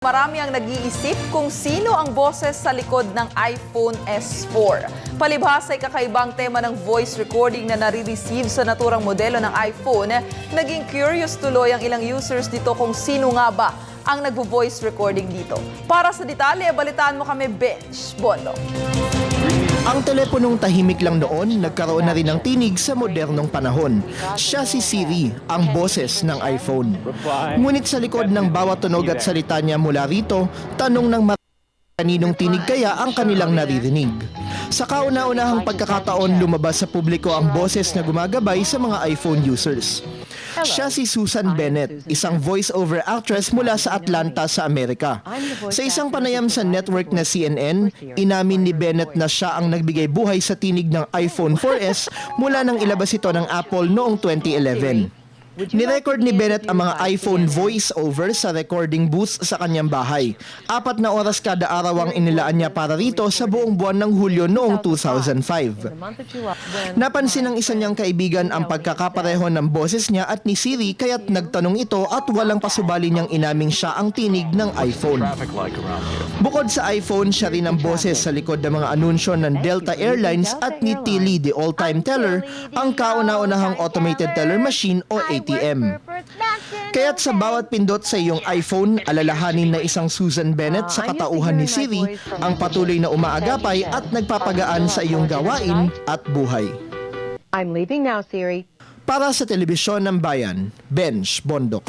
Marami ang nag-iisip kung sino ang boses sa likod ng iPhone S4. Palibhas ay kakaibang tema ng voice recording na nare-receive sa naturang modelo ng iPhone, naging curious tuloy ang ilang users dito kung sino nga ba ang nagvo-voice recording dito. Para sa detalye, balitaan mo kami, Benj Bondo. Ang teleponong tahimik lang noon, nagkaroon na rin ng tinig sa modernong panahon. Siya si Siri, ang boses ng iPhone. Ngunit sa likod ng bawat tunog at salita niya mula rito, tanong ng kaninong tinig kaya ang kanilang naririnig. Sa kauna-unahang pagkakataon, lumabas sa publiko ang boses na gumagabay sa mga iPhone users. Siya si Susan Bennett, isang voice-over actress mula sa Atlanta sa Amerika. Sa isang panayam sa network na CNN, inamin ni Bennett na siya ang nagbigay buhay sa tinig ng iPhone 4S mula nang ilabas ito ng Apple noong 2011. Nirecord ni Bennett ang mga iPhone voice-over sa recording booth sa kanyang bahay. 4 na oras kada araw ang inilaan niya para rito sa buong buwan ng Hulyo noong 2005. Napansin ng isa niyang kaibigan ang pagkakapareho ng boses niya at ni Siri kaya't nagtanong ito at walang pasubali niyang inaming siya ang tinig ng iPhone. Bukod sa iPhone, siya rin ang boses sa likod ng mga anunsyo ng Delta Airlines at ni Tilly, the all-time teller, ang kauna-unahang automated teller machine o ATM. Kaya't sa bawat pindot sa iyong iPhone, alalahanin na isang Susan Bennett sa katauhan ni Siri ang patuloy na umaagapay at nagpapagaan sa iyong gawain at buhay. I'm leaving now, Siri. Para sa Telebisyon ng Bayan, Benj Bondo.